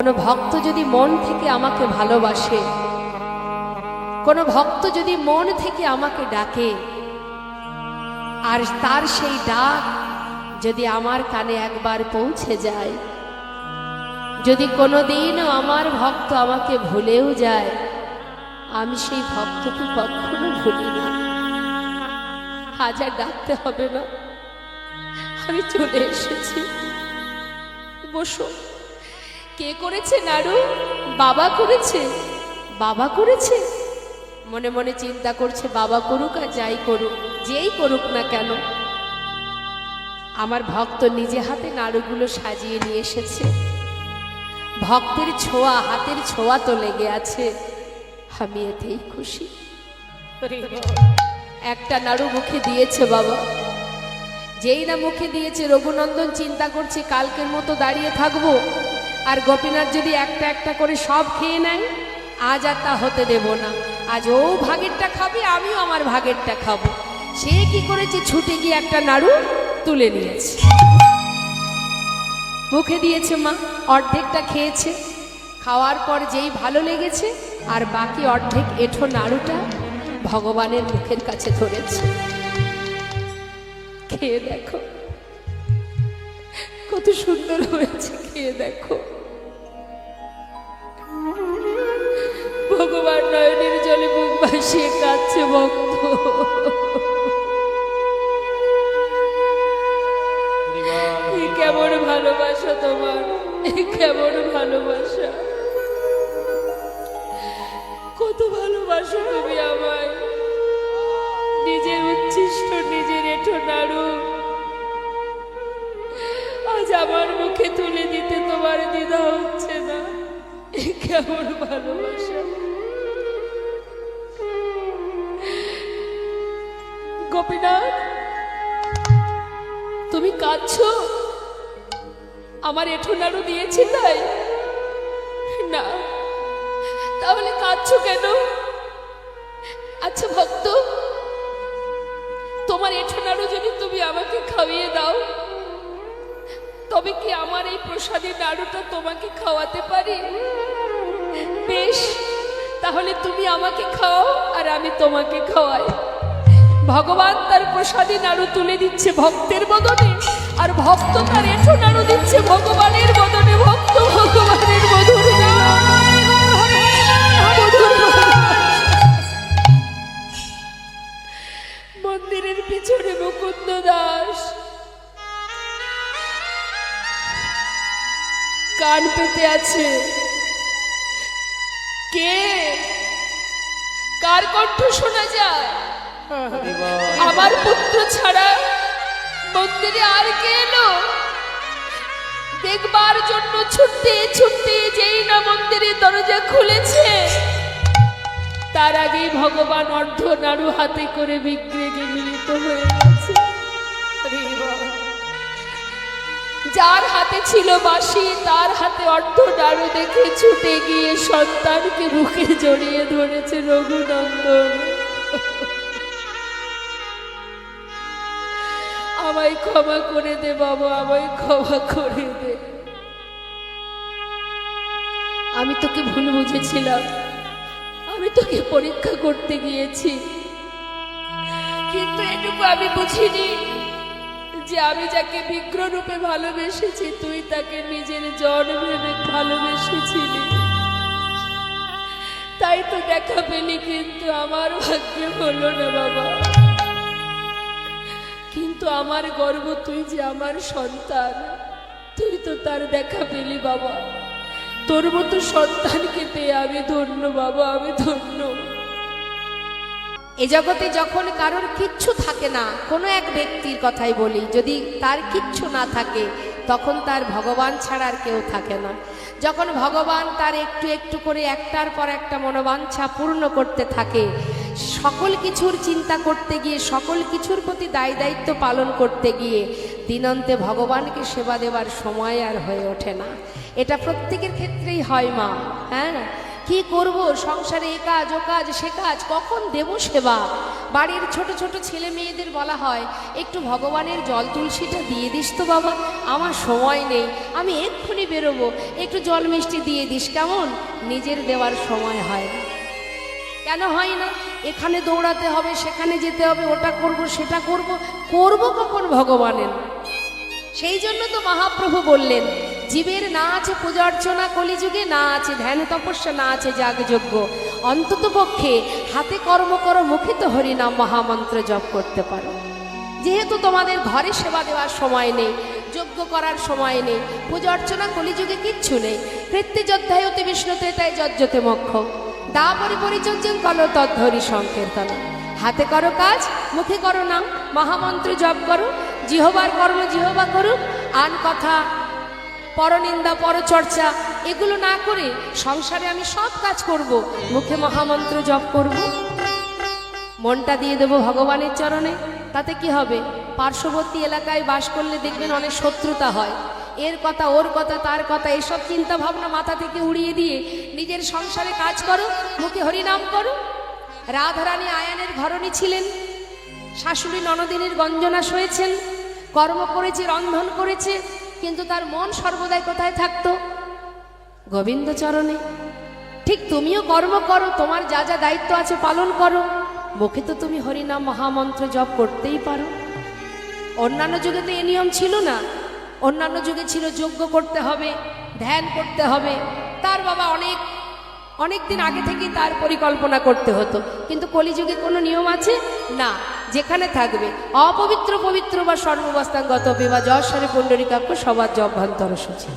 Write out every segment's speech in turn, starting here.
কোনো ভক্ত যদি মন থেকে আমাকে ভালোবাসে, কোনো ভক্ত যদি মন থেকে আমাকে ডাকে, আর তার সেই ডাক যদি আমার কানে একবার পৌঁছে যায়, যদি কোনোদিনও আমার ভক্ত আমাকে ভুলেও যায়, আমি সেই ভক্তকে কখনো ভুলি না। হাজার ডাকতে হবে না, আমি চলে এসেছি। বসো। কে করেছে নাড়ু? বাবা করেছে। বাবা করেছে। মনে মনে চিন্তা করছে, বাবা করুক আর যাই করুক, যেই করুক না কেন, আমার ভক্ত নিজে হাতে নাড়ুগুলো সাজিয়ে নিয়ে এসেছে। ভক্তের ছোঁয়া, হাতের ছোঁয়া তো লেগে আছে, আমি এতেই খুশি। একটা নাড়ু মুখে দিয়েছে বাবা, যেই না মুখে দিয়েছে, রঘুনন্দন চিন্তা করছে কালকের মতো দাঁড়িয়ে থাকবো আর গোপীনাথ যদি একটা একটা করে সব খেয়ে নেয়, আজ আর তা হতে দেব না। আজ ও ভাগেরটা খাবে, আমিও আমার ভাগেরটা খাবো। সে কি করেছে, ছুটে গিয়ে একটা নাড়ু তুলে নিয়েছে, মুখে দিয়েছে। মা অর্ধেকটা খেয়েছে, খাওয়ার পর যেই ভালো লেগেছে, আর বাকি অর্ধেক এঁঠো নাড়ুটা ভগবানের মুখের কাছে ধরেছে। খেয়ে দেখো কত সুন্দর হয়েছে, খেয়ে দেখো। ভগবান নয়নের জলে মুখ ভাসিয়ে কাঁদছে ভক্ত। কেমন ভালোবাসা তোমার, কেমন ভালোবাসা, কত ভালোবাসো তুমি আমায়। নিজের উচ্ছিষ্ট, নিজের এঁঠো নাড়ু আজ আমার মুখে তুলে দিতে তোমার দ্বিধা হচ্ছে না। কেমন ভালোবাসা। গোপীনাথ, তুমি কাঁদছো? আমার এঁঠো নাড়ু দিয়েছি তাই? না, তাহলে কাঁদছো কেন? আচ্ছা ভক্ত, তোমার এঁঠো নাড়ু যদি তুমি আমাকে খাইয়ে দাও, তবে কি আমার এই প্রসাদের নাড়ুটা তোমাকে খাওয়াতে পারি? বেশ, তাহলে তুমি আমাকে খাও আর আমি তোমাকে খাওয়াই। ভগবান তার প্রসাদী নাড়ু তুলে দিচ্ছে ভক্তের বদনে, আর ভক্ত তার এঁঠো নাড়ু দিচ্ছে ভগবানের বদনে। ভক্ত ভগবানের বদনে। মন্দিরের পিছনে মুকুন্দ দাস কান পেতে আছে। কে, কার কণ্ঠ শোনা যায়? আমার পুত্র ছাড়া মন্দিরে আর কে এলো? দেখবার জন্য ছুটতে ছুটতে যেই না মন্দিরের দরজা খুলেছে, তার আগেই ভগবান অর্ধ নাড়ু হাতে করে বিগ্রহে মিলিত হয়ে গেছে। যার হাতে ছিল বাঁশি, তার হাতে অর্ধ নাড়ু দেখে ছুটে গিয়ে সন্তানকে বুকে জড়িয়ে ধরেছে রঘুনন্দন। আমায় ক্ষমা করে দে বাবা, আমায় ক্ষমা করে দে। আমি তোকে ভুল বুঝেছিলাম, আমি তোকে পরীক্ষা করতে গিয়েছি, কিন্তু এটুকু আমি বুঝিনি যে আমি যাকে বিগ্রহ রূপে ভালোবেসেছি, তুই তাকে নিজের জন ভেবে ভালোবেসেছিলি। তাই তো দেখা পেলি, কিন্তু আমার ভাগ্যে হলো না বাবা। কিন্তু আমার গর্ব, তুই যে আমার সন্তান, তুই তো তার দেখা পেলি বাবা। তোর মতো সন্তানকে পেয়ে আমি ধন্য বাবা, আমি ধন্য। এ জগতে যখন কারোর কিচ্ছু থাকে না, কোনো এক ব্যক্তির কথাই বলি, যদি তার কিচ্ছু না থাকে, তখন তার ভগবান ছাড়া আর কেউ থাকে না। যখন ভগবান তার একটু একটু করে একটার পর একটা মনোবাঞ্ছা পূর্ণ করতে থাকে, সকল কিছুর চিন্তা করতে গিয়ে, সকল কিছুর প্রতি দায় দায়িত্ব পালন করতে গিয়ে দিনন্তে ভগবানকে সেবা দেবার সময় আর হয়ে ওঠে না। এটা প্রত্যেকের ক্ষেত্রেই হয় মা, হ্যাঁ। কি করব, সংসারে এ কাজ ও কাজ সে কাজ, কখন দেব সেবা। বাড়ির ছোট ছোট ছেলে মেয়েদের বলা হয় একটু ভগবানের জল তুলসীটা দিয়ে দিস তো বাবা, আমার সময় নেই, আমি এক্ষুনি বেরোবো, একটু জল মিষ্টি দিয়ে দিস কেমন। নিজের দেওয়ার সময় হয় না। কেন হয় না? এখানে দৌড়াতে হবে, সেখানে যেতে হবে, ওটা করব সেটা করব, করব কখন ভগবানের। সেই জন্য তো মহাপ্রভু বললেন, জীবের না আছে পূজা অর্চনা কলিযুগে, না আছে ধ্যান তপস্যা, না আছে যাগযজ্ঞ, অন্তত পক্ষে হাতে কর্ম করো, মুখে তো হরিনাম মহামন্ত্র জপ করতে পারো। যেহেতু তোমাদের ঘরে সেবা দেওয়ার সময় নেই, যজ্ঞ করার সময় নেই, পূজা অর্চনা কলিযুগে কিচ্ছু নেই। কৃত্যযোধ্যায় অতি বিষ্ণুতে তাই যজ্জতে মক্ষ, দা পরিচর্যন কলো তদ্ধরি সংকীর্তন। হাতে করো কাজ, মুখে করো নাম, মহামন্ত্র জপ করো, জিহবার কর্ম জিহবা করুক, আন কথা পরনিন্দা পরচর্চা এগুলো না করে সংসারে আমি সব কাজ করব, মুখে মহামন্ত্র জপ করব, মনটা দিয়ে দেব ভগবানের চরণে। তাতে কি হবে? পার্শ্ববর্তী এলাকায় বাস করলে দেখবেন অনেক শত্রুতা হয়, এর কথা ওর কথা তার কথা, এসব চিন্তা ভাবনা মাথা থেকে উড়িয়ে দিয়ে নিজের সংসারে কাজ করো, মুখে হরিনাম করো। রাধারানী আয়ানের ঘরণী ছিলেন, শাশুড়ি ননদিনীর গঞ্জনা সয়েছেন, কর্ম করেছে, রন্ধন করেছে, কিন্তু তার মন সর্বদাই কোথায় থাকতো? গোবিন্দ চরণে। ঠিক তুমিও কর্ম করো, তোমার যা যা দায়িত্ব আছে পালন করো, মুখে তো তুমি হরিনাম মহামন্ত্র জপ করতেই পারো। অন্যান্য যুগে তো এ নিয়ম ছিল না। অন্যান্য যুগে ছিল যজ্ঞ করতে হবে, ধ্যান করতে হবে, তার বাবা অনেক দিন আগে থেকেই তার পরিকল্পনা করতে হতো। কিন্তু কলিযুগে কোনো নিয়ম আছে না, যেখানে থাকবে অপবিত্র পবিত্র বা সর্বাবস্থাঙ্গত বিবা যশ্বরে পুণ্ডরিকাক্ষ সবার জভ্যন্তর সূচি।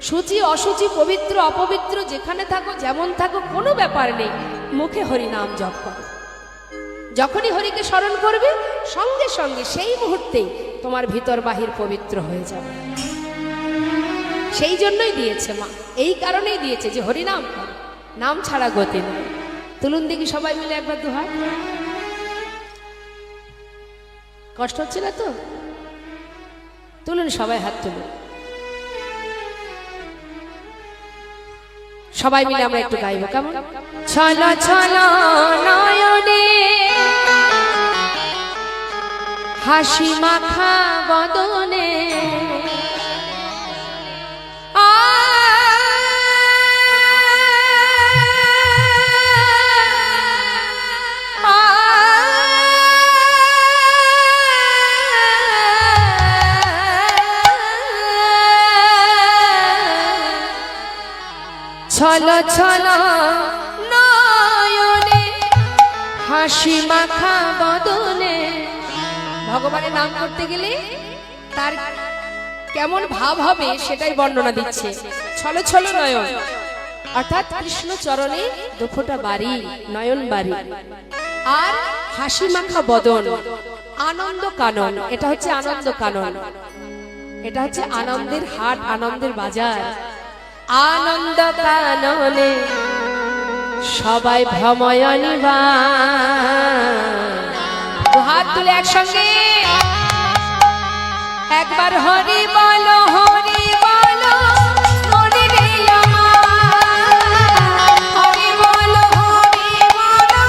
সূচি অসুচি পবিত্র অপবিত্র যেখানে থাকো যেমন থাকো কোনো ব্যাপার নেই, মুখে হরিনাম জপ করো। যখনই হরিকে স্মরণ করবে সঙ্গে সঙ্গে সেই মুহূর্তেই তোমার ভিতর বাহির পবিত্র হয়ে যাবে। সেই জন্যই দিয়েছে মা, এই কারণেই দিয়েছে যে হরিনাম করো, নাম ছাড়া গতি নেই। তুলুন দেখি সবাই মিলে একবার দুহাত। কষ্ট হচ্ছে না তো? তুলুন, সবাই হাত তুলুন। সবাই মিলে আমরা একটু গাইব কেমন? ছলা ছলা নয়নে হাসি মাখা বদনে ছল ছল নয়নে হাসি মাখা বদনে। ভগবানের নাম করতে গেলে তার কেমন ভাব হবে সেটাই বর্ণনা দিচ্ছে। ছল ছল নয়ন অর্থাৎ কৃষ্ণ চরণে দুঃখটা বাড়ি, নয়ন বাড়ি, আর হাসি মাখা বদন, আনন্দ কানন। এটা হচ্ছে আনন্দ কানন, এটা হচ্ছে আনন্দের হাট, আনন্দের বাজার। আনন্দ কাননে সবাই ভ্রময়নিবা। হাত তুলে একসঙ্গে একবার হরি বলো, হরি বলো, হরি রে আমার। হরি বলো, হরি বলো,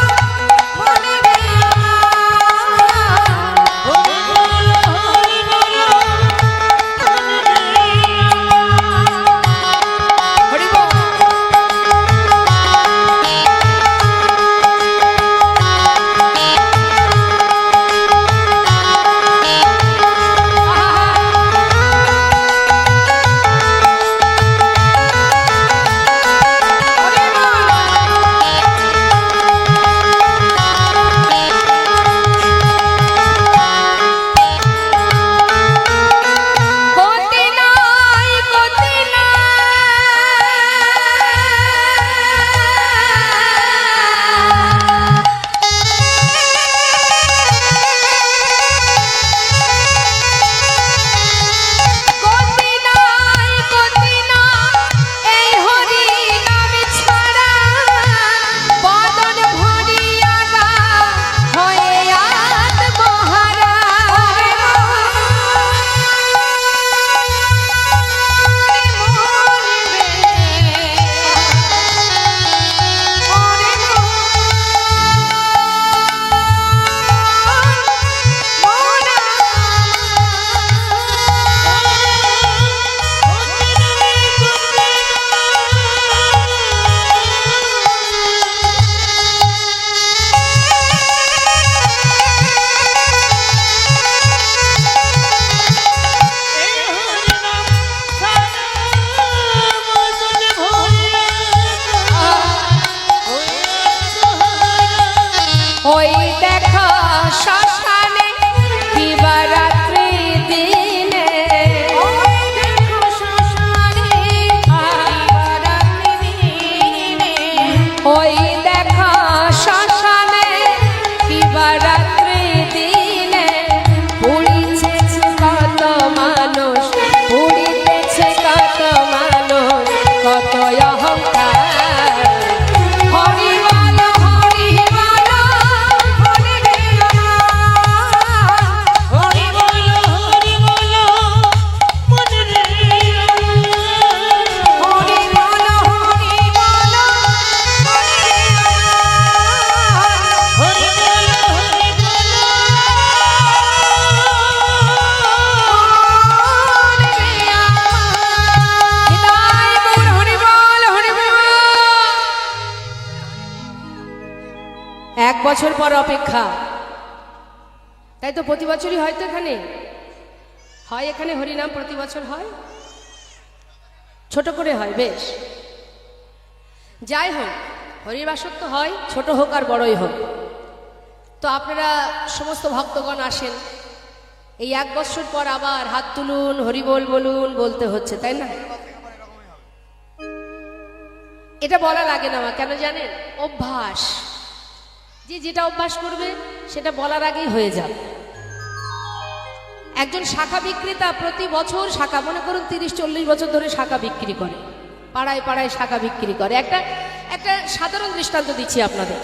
হরি রে আমার। হরি বলো, হরি বলো, হরি রে আমার। হরি বল। 1 বছর পর অপেক্ষা, তাই তো প্রতি বছরই হয়তো এখানে হয়, এখানে হরিনাম প্রতি বছর হয়, ছোট করে হয়, বেশ। যাই হোক, হরিবাসর তো হয়, ছোট হোক আর বড়ই হোক। তো আপনারা সমস্ত ভক্তগণ আসেন, এই 1 বছর পর আবার হাত তুলুন, হরিবোল বলুন, বলতে হচ্ছে, তাই না? এটা বলা লাগে না, কেন জানেন? অভ্যাস। যে যেটা অভ্যাস করবে সেটা বলার আগেই হয়ে যাবে। একজন শাখা বিক্রেতা প্রতি বছর শাখা, মনে করুন 30-40 বছর ধরে শাখা বিক্রি করে, পাড়ায় পাড়ায় শাখা বিক্রি করে। একটা সাধারণ দৃষ্টান্ত দিচ্ছি আপনাদের।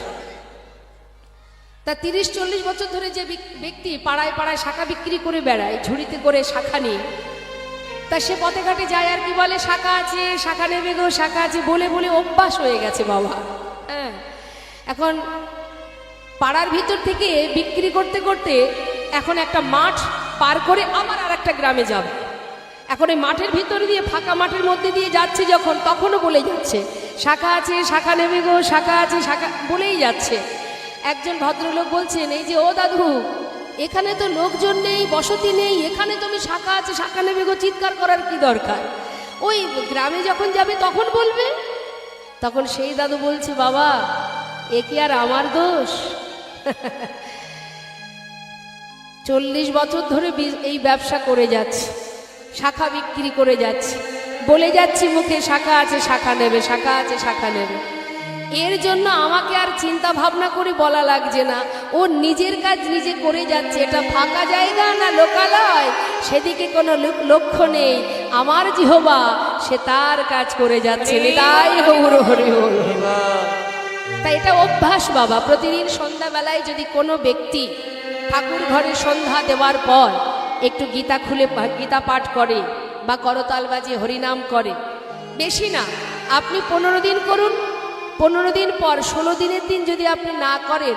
তা 30-40 বছর ধরে যে ব্যক্তি পাড়ায় পাড়ায় শাখা বিক্রি করে বেড়ায়, ঝুড়িতে করে শাখা নিয়ে, তা সে পথে ঘাটে যায় আর কি বলে, শাখা আছে, শাখা নেবে গো, শাখা আছে, বলে বলে অভ্যাস হয়ে গেছে বাবা। হ্যাঁ, এখন পাড়ার ভিতর থেকে বিক্রি করতে করতে এখন একটা মাঠ পার করে আবার আর একটা গ্রামে যাবে। এখন এই মাঠের ভিতর দিয়ে, ফাঁকা মাঠের মধ্যে দিয়ে যাচ্ছে যখন, তখনও বলে যাচ্ছে শাখা আছে, শাখা নেবে গো, শাখা আছে, শাখা বলেই যাচ্ছে। একজন ভদ্রলোক বলছেন, এই যে ও দাদু, এখানে তো লোকজন নেই, বসতি নেই, এখানে তুমি শাখা আছে, শাখা নেবে গো চিৎকার করার কি দরকার? ওই গ্রামে যখন যাবে তখন বলবে। তখন সেই দাদু বলছে, বাবা এ কি আর আমার দোষ? 40 বছর ধরে এই ব্যবসা করে যাচ্ছে, শাখা বিক্রি করে যাচ্ছে, বলে যাচ্ছি মুখে শাখা আছে, শাখা নেবে, শাখা আছে, শাখা নেবে। এর জন্য আমাকে আর চিন্তা ভাবনা করে বলা লাগছে না, ও নিজের কাজ নিজে করে যাচ্ছে। এটা ফাঁকা জায়গা না লোকালয়, সেদিকে কোনো লক্ষ্য নেই। আমার জিহবা সে তার কাজ করে যাচ্ছে। তাই গৌর হরি হরি। তাই এটা অভ্যাস বাবা। প্রতিদিন সন্ধ্যাবেলায় যদি কোনো ব্যক্তি ঠাকুর ঘরে সন্ধ্যা দেওয়ার পর একটু গীতা খুলে গীতা পাঠ করে বা করতাল বাজিয়ে হরিনাম করে, বেশি না, আপনি 15 দিন করুন, 15 দিন পর 16 দিনের দিন যদি আপনি না করেন,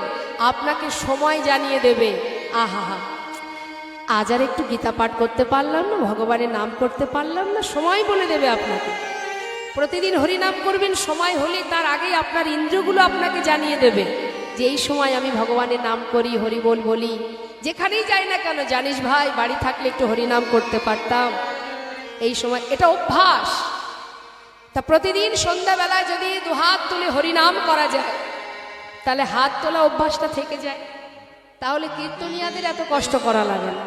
আপনাকে সময় জানিয়ে দেবে, আহা হা, আজ আর একটু গীতা পাঠ করতে পারলাম না, ভগবানের নাম করতে পারলাম না, সময় বলে দেবে আপনাকে। প্রতিদিন হরিনাম করবেন, সময় হলে তার আগেই আপনার ইন্দ্রিয়গুলো আপনাকে জানিয়ে দেবে যে এই সময় আমি ভগবানের নাম করি, হরিবোল বলি। যেখানেই যাই না কেন, জানিস ভাই, বাড়ি থাকলে একটু হরিনাম করতে পারতাম, এই সময়। এটা অভ্যাস। তা প্রতিদিন সন্ধ্যাবেলায় যদি 2 হাত তুলে হরিনাম করা যায়, তাহলে হাত তোলা অভ্যাসটা থেকে যায়। তাহলে কীর্তনিয়াদের এত কষ্ট করা লাগে না।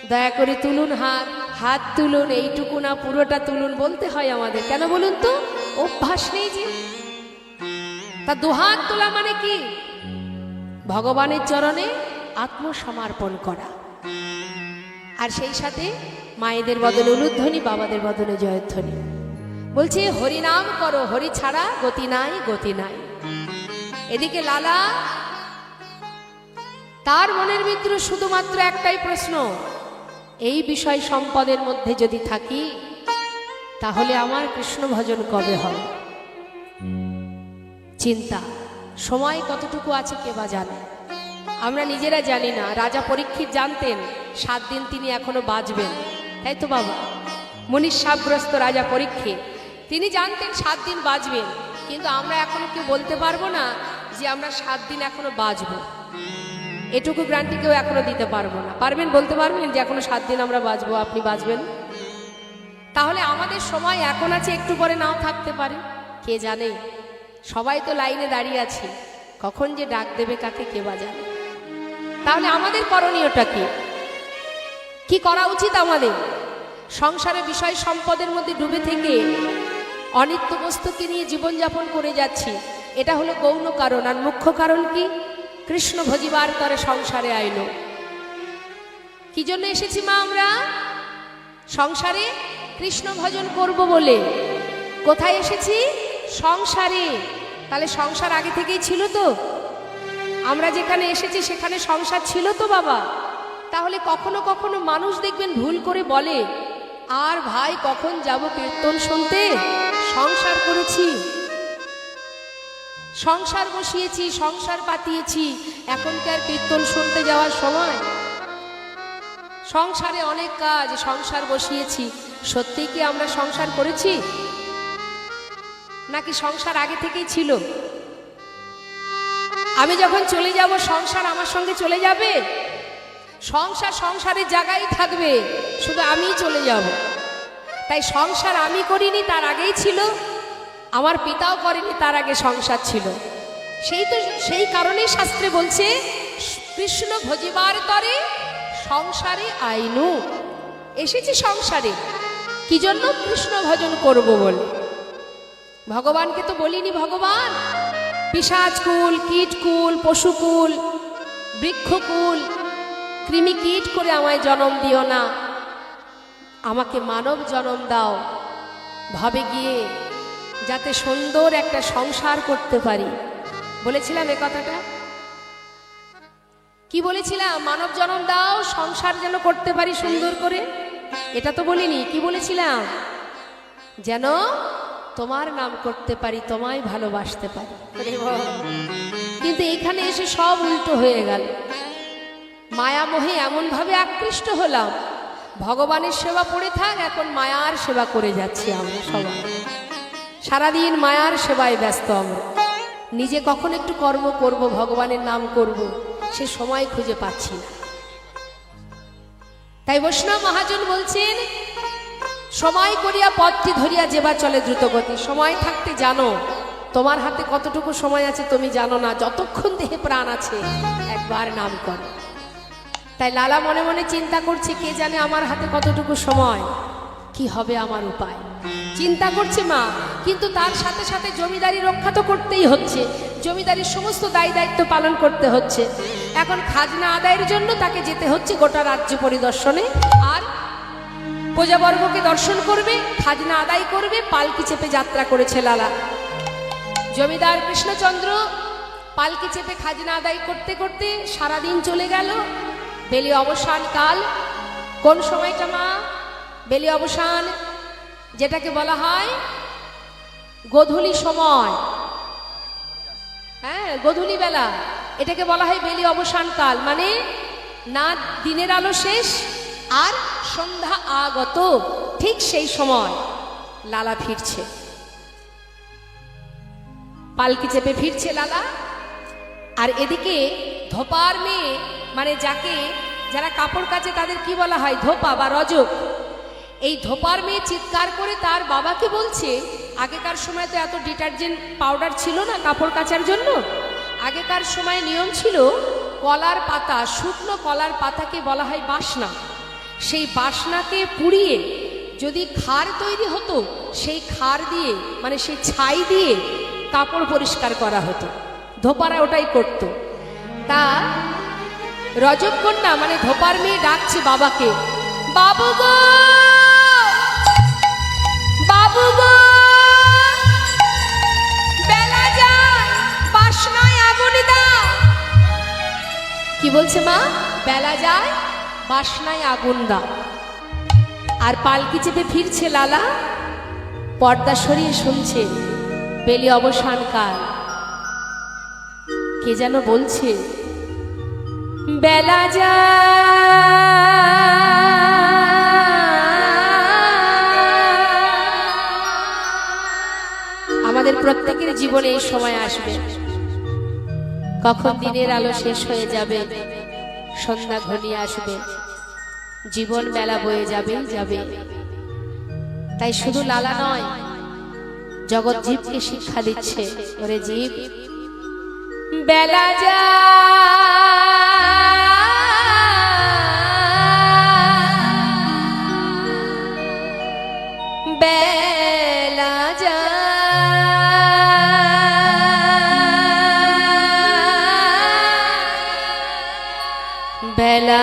দয়া করে তুলুন হাত, হাত তুলুন, এইটুকু না পুরোটা তুলুন বলতে হয় আমাদের। কেন বলুন তো? অভ্যাস নেই যে। তা 2 হাত তোলা মানে কি? ভগবানের চরণে আত্মসমর্পণ করা, আর সেই সাথে মায়েদের বদলে উলুধ্বনি, বাবাদের বদলে জয়ধ্বনি। বলছে হরিনাম করো, হরি ছাড়া গতি নাই, গতি নাই। এদিকে লালা, তার মনের ভিতরে শুধুমাত্র একটাই প্রশ্ন, এই বিষয় সম্পদের মধ্যে যদি থাকি তাহলে আমার কৃষ্ণ ভজন কবে হবে? চিন্তা। সময় কতটুকু আছে কে বা জানে, আমরা নিজেরা জানি না। রাজা পরীক্ষিত জানতেন 7 দিন তিনি এখনো বাঁচবেন, তাই তো বাবা? মনীষাগ্রস্ত রাজা পরীক্ষিত, তিনি জানতেন 7 দিন বাঁচবেন, কিন্তু আমরা এখনো কেউ বলতে পারবো না যে আমরা 7 দিন এখনো বাঁচবো। এটুকু গ্যারান্টি কেউ এখনো দিতে পারবো না। পারবেন? বলতে পারবেন যে এখনো 7 দিন আমরা বাঁচবো, আপনি বাঁচবেন? তাহলে আমাদের সময় এখন আছে, একটু পরে নাও থাকতে পারে, কে জানে? সবাই তো লাইনে দাঁড়িয়ে আছে, কখন যে ডাক দেবে কাকে কে বা জানে। তাহলে আমাদের করণীয়টা কি করা উচিত আমাদের? সংসারে বিষয় সম্পদের মধ্যে ডুবে থেকে অনিত্য বস্তুকে নিয়ে জীবনযাপন করে যাচ্ছি, এটা হলো গৌণ কারণ। আর মুখ্য কারণ কি? কৃষ্ণ ভজিবার তরে সংসারে আইলো। কি জন্য এসেছি মা আমরা? সংসারে কৃষ্ণ ভজন করব বলে। কোথায় এসেছি? সংসারে। তাহলে সংসার আগে থেকেই ছিল তো? আমরা যেখানে এসেছি সেখানে সংসার ছিল তো বাবা? তাহলে কখনো কখনো মানুষ দেখবেন ভুল করে বলে, আর ভাই কখন যাব কীর্তন শুনতে, সংসার করেছি, সংসার বসিয়েছি, সংসার পাতিয়েছি, এখন কি আর কীর্তন শুনতে যাওয়ার সময়? সংসারে অনেক কাজ, সংসার বসিয়েছি। সত্যিই কি আমরা সংসার করেছি, নাকি সংসার আগে থেকেই ছিল? আমি যখন চলে যাব সংসার আমার সঙ্গে চলে যাবে? সংসার সংসারের জায়গায় থাকবে, শুধু আমিই চলে যাব। তাই সংসার আমি করিনি, তার আগেই ছিল। আমার পিতাও করেনি, তার আগে সংসার ছিল। সেই কারণেই শাস্ত্রে বলছে কৃষ্ণ ভজিবার তরে সংসারে আইনু। এসেছি সংসারে কি জন্য? কৃষ্ণ ভজন করব বলে। ভগবানকে তো বলিনি ভগবান পিশাচকুল, কীটকুল, পশুকুল, বৃক্ষকুল, কৃমি কীট করে আমায় জন্ম দিও না, আমাকে মানব জন্ম দাও, ভাবে গিয়ে যাতে সুন্দর একটা সংসার করতে পারি। বলেছিলাম এ কথাটা? কি বলেছিলাম? মানব জন্ম দাও, সংসার যেন করতে পারি সুন্দর করে। এটা তো বলিনি। কি বলেছিলাম? যেন তোমার নাম করতে পারি, তোমায় ভালোবাসতে পারি। কিন্তু এখানে এসে সব উল্টো হয়ে গেল। মায়ামোহে এমনভাবে আকৃষ্ট হলাম, ভগবানের সেবা পড়ে থাক, এখন মায়ার সেবা করে যাচ্ছি আমরা সবাই। সারাদিন মায়ার সেবায় ব্যস্ত আমরা। নিজে কখন একটু কর্ম করব, ভগবানের নাম করব, সে সময় খুঁজে পাচ্ছি না। তাই বৈষ্ণব মহাজন বলছেন সময় করিয়া পথটি ধরিয়া যেবা চলে দ্রুতগতি। সময় থাকতে জানো তোমার হাতে কতটুকু সময় আছে তুমি জানো না। যতক্ষণ দেহে প্রাণ আছে একবার নাম করো। তাই লালা মনে মনে চিন্তা করছে, কে জানে আমার হাতে কতটুকু সময়, কি হবে আমার উপায়। চিন্তা করছে মা, কিন্তু তার সাথে সাথে জমিদারি রক্ষা তো করতেই হচ্ছে, জমিদারির সমস্ত দায় দায়িত্ব পালন করতে হচ্ছে। এখন খাজনা আদায়ের জন্য তাকে যেতে হচ্ছে গোটা রাজ্য পরিদর্শনে, আর প্রজাবর্গকে দর্শন করবে, খাজনা আদায় করবে, পালকি চেপে যাত্রা করেছে লালা। জমিদার কৃষ্ণচন্দ্র পালকি চেপে খাজনা আদায় করতে করতে সারাদিন চলে গেল। বেলি অবসান কাল, কোন সময়টা মা? বেলি অবসান, যেটাকে বলা হয় গোধূলি সময়, হ্যাঁ গোধূলি বেলা, এটাকে বলা হয় বেলি অবসান কাল। মানে না দিনের আলো শেষ আর সন্ধ্যা আগত, ঠিক সেই সময় লালা ফিরছে, পালকি চেপে ফিরছে লালা। আর এদিকে ধোপার মেয়ে, মানে যারা কাপড় কাচে তাদের কি বলা হয়? ধোপা বা রজক। এই ধোপার মেয়ে চিৎকার করে তার বাবাকে বলছে, আগেকার সময় তো এত ডিটারজেন্ট পাউডার ছিল না কাপড় কাচার জন্য। আগেকার সময় নিয়ম ছিল কলার পাতা, শুকনো কলার পাতাকে বলা হয় বাসনা। সেই বাসনাকে পুড়িয়ে যদি খার তৈরি হতো, সেই খার দিয়ে, মানে সেই ছাই দিয়ে কাপড় পরিষ্কার করা হতো। ধোপারা ওটাই করত। তা রজককন্যা মানে ধোপার মেয়ে ডাকছে বাবাকে, বাবু গো, বাবু গো, বেলা যায়, বাসনায় আগুন দাও। কি বলছে মা? বেলা যায়, বাসনায় আগুন দাও। আর পালকি চেপে ফিরছে লালা, পর্দা সরিয়ে শুনছে বেলি অবসান কাল। কে যেন বলছে, বেলা আমাদের প্রত্যেকের জীবনে এই সময় আসবে, কখন দিনের আলো শেষ হয়ে যাবে, সন্ধ্যা ঘনিয়ে আসবে, জীবন বেলা বয়ে যাবে যাবে। তাই শুধু লালা নয়, জগৎ জীবকে শিক্ষা দিচ্ছে, ওরে জীব বেলা বেলা বেলা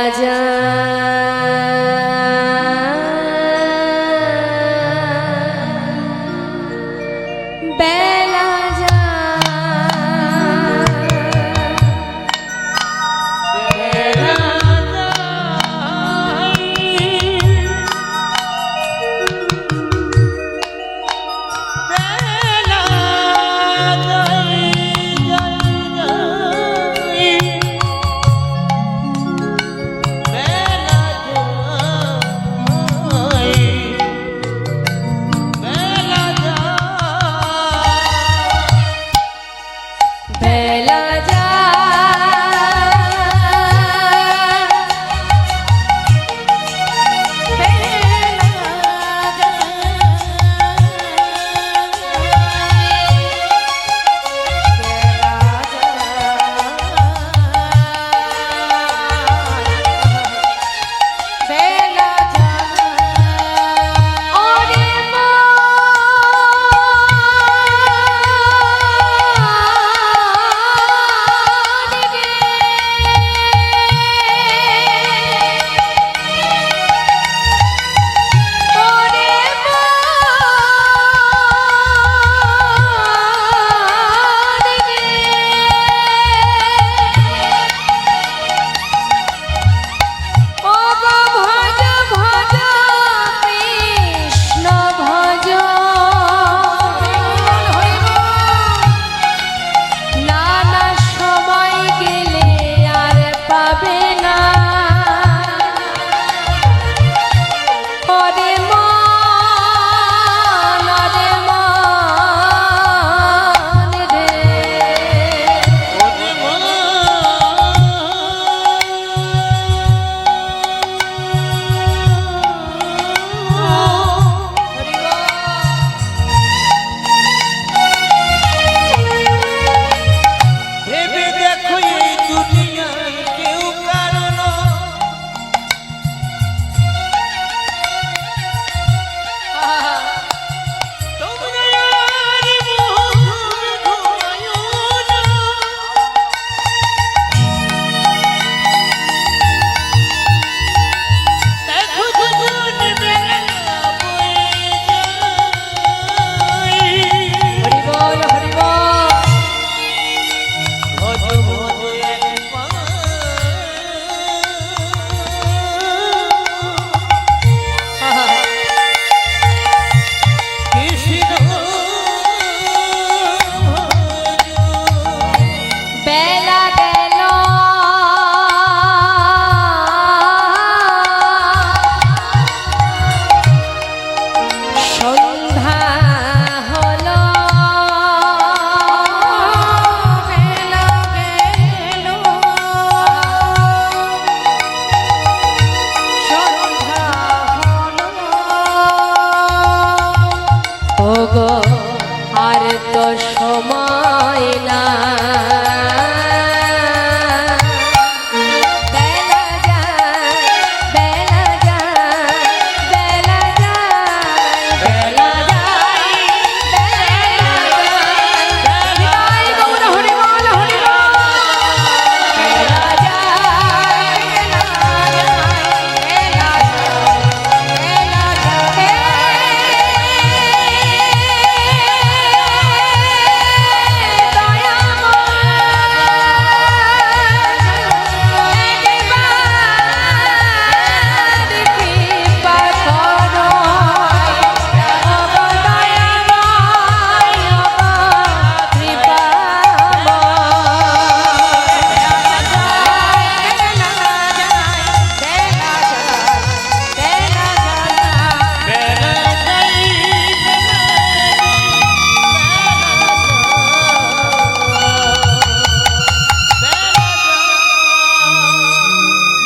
তো সময় না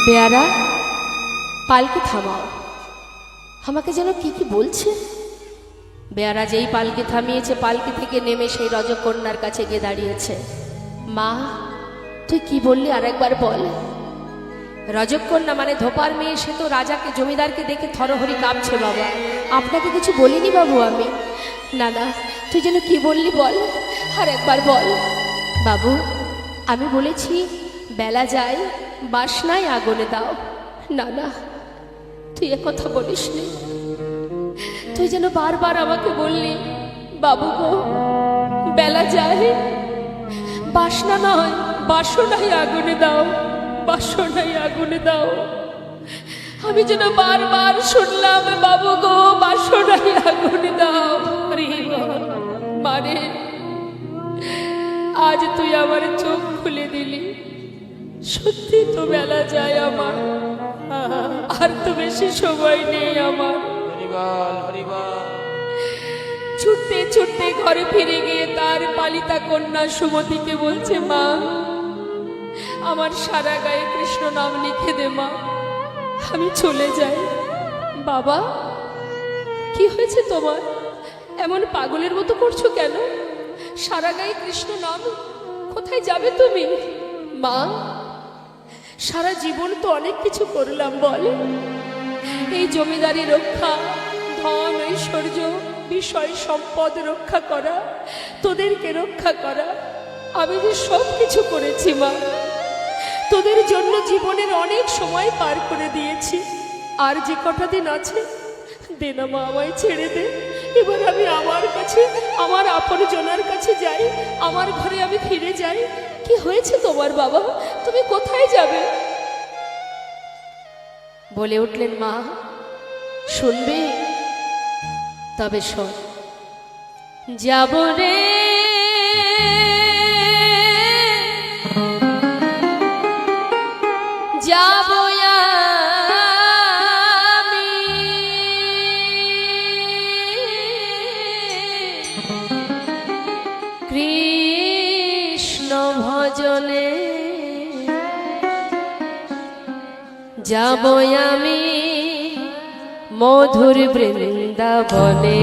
বেয়ারা, পালকি থামাও। আমাকে যেন কি কি বলছে। বেয়ারা যেই পালকি থামিয়েছে, পালকি থেকে নেমে সেই রজকন্যার কাছে গিয়ে দাঁড়িয়েছে। মা, তুই কি বললি আরেকবার বল। রজকন্যা মানে ধোপার মেয়ে, সে তো রাজাকে, জমিদারকে দেখে থরহরি কাঁপছে। বাবা, আপনাকে কিছু বলিনি বাবু আমি। না না, তুই যেন কি বললি বল, আর একবার বল। বাবু, আমি বলেছি বেলা যায়, বাসনায় আগুনে দাও। না না, তুই কথা বলিস নি। তুই যেন বারবার আমাকে বললি বাবু গো, বেলা যায়, বাসনা নয়, বাসনায় আগুনে দাও, বাসনায় আগুনে দাও। আমি যেন বারবার শুনলাম বাবু গো, বাসনায় আগুনে দাও। মানে আজ তুই আমার চোখ খুলে দিলি। সত্যি তো বেলা যায় আমার, আর তো বেশি সময় নেই আমার। ছুটতে ছুটতে ঘরে ফিরে গিয়ে তার পালিতা কন্যা সুমতিকে বলছে, মা, আমার সারা গায়ে কৃষ্ণ নাম লিখে দে মা, আমি চলে যাই। বাবা, কি হয়েছে তোমার? এমন পাগলের মতো করছো কেন? সারা গায়ে কৃষ্ণ নাম, কোথায় যাবে তুমি? মা, সারা জীবন তো অনেক কিছু করলাম বল। এই জমিদারি রক্ষা, ধন ঐশ্বর্য, বিষয় সম্পদ রক্ষা করা, তোদেরকে রক্ষা করা, আমি যে সব কিছু করেছি মা। তোদের জন্য জীবনের অনেক সময় পার করে দিয়েছি। আর যে কটা দিন আছে, দে না মা, আমায় ছেড়ে দে। এবার আমি আমার কাছে, আমার আপনজনের কাছে যাই, আমার ঘরে আমি ফিরে যাই। কি হয়েছে তোমার বাবা? তুমি কোথায় যাবে? বলে উঠলেন, মা শুনবে? তবে শোন। যাব রে যাব আমি, কৃষ্ণ ভজনে যাব আমি, মধুর বৃন্দাবনে।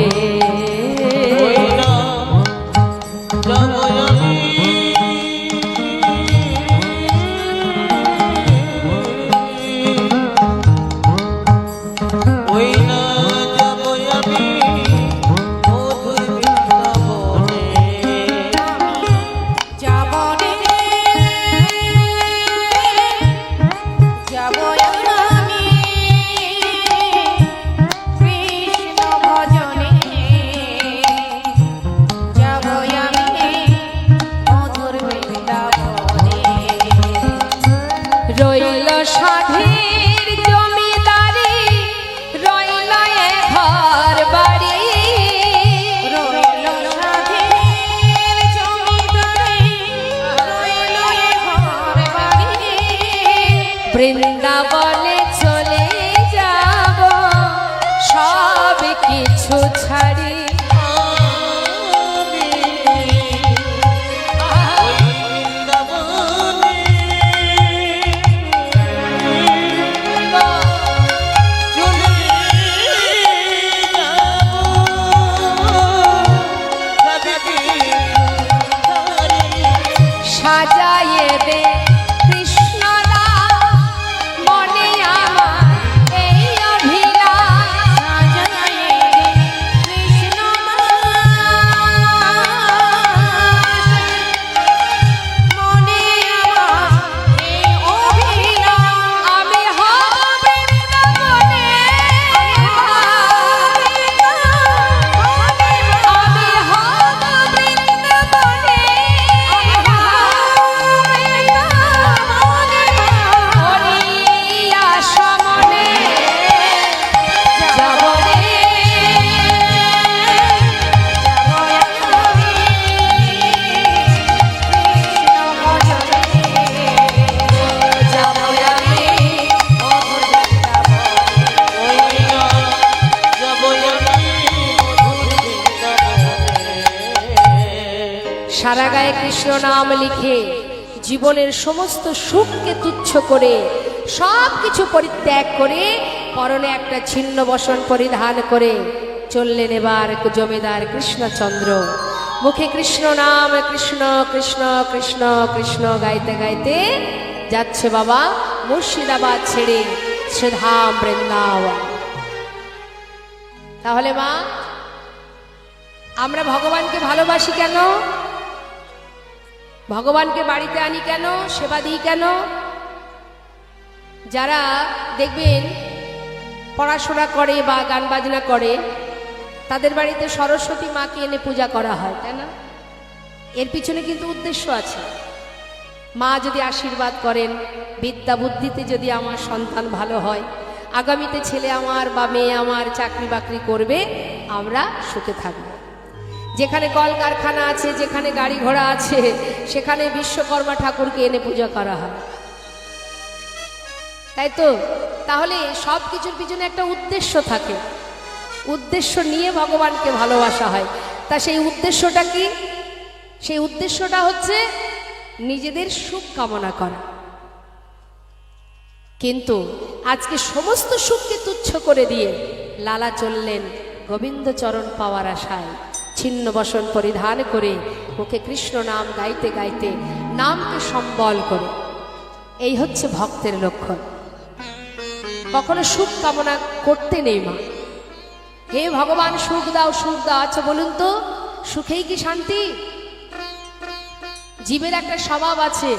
সারা গায়ে কৃষ্ণ নাম লিখে জীবনের সমস্ত সুখকে তুচ্ছ করে সব কিছু পরিত্যাগ করে পরনে একটা ছিন্ন বসন পরিধান করে চললেন এবার জমিদার কৃষ্ণচন্দ্র। মুখে কৃষ্ণ নাম, কৃষ্ণ কৃষ্ণ কৃষ্ণ কৃষ্ণ গাইতে গাইতে যাচ্ছে বাবা মুর্শিদাবাদ ছেড়ে শ্রীধাম বৃন্দাবন। তাহলে মা, আমরা ভগবানকে ভালোবাসি কেন? ভগবানকে বাড়িতে আনি কেন? সেবা দিই কেন? যারা দেখবেন পড়াশোনা করে বা গান বাজনা করে, তাদের বাড়িতে সরস্বতী মাকে এনে পূজা করা হয়, তাই না? এর পিছনে কিন্তু উদ্দেশ্য আছে। মা যদি আশীর্বাদ করেন, বিদ্যা বুদ্ধিতে যদি আমার সন্তান ভালো হয়, আগামীতে ছেলে আমার বা মেয়ে আমার চাকরি বাকরি করবে, আমরা সুখে থাকব। যেখানে কলকারখানা আছে, যেখানে গাড়ি ঘোড়া আছে, সেখানে বিশ্বকর্মা ঠাকুরকে এনে পূজা করা হয়, তাই তো? তাহলে সব কিছুর পিছনে একটা উদ্দেশ্য থাকে, উদ্দেশ্য নিয়ে ভগবানকে ভালোবাসা হয়। তা সেই উদ্দেশ্যটা কি? সেই উদ্দেশ্যটা হচ্ছে নিজেদের সুখ কামনা করা। কিন্তু আজকে সমস্ত সুখকে তুচ্ছ করে দিয়ে লালা চললেন গোবিন্দ চরণ পাওয়ার আশায়, ছিন্ন বসন পরিধান করে মুখে কৃষ্ণ নাম গাইতে গাইতে নামকে সম্বল করে। এই হচ্ছে ভক্তের লক্ষণ। কখনো সুখ কামনা করতে নেই মা। হে ভগবান সুখ দাও, সুখ দাও। আচ্ছা বলুন তো, সুখেই কি শান্তি? জীবের একটা স্বভাব আছে।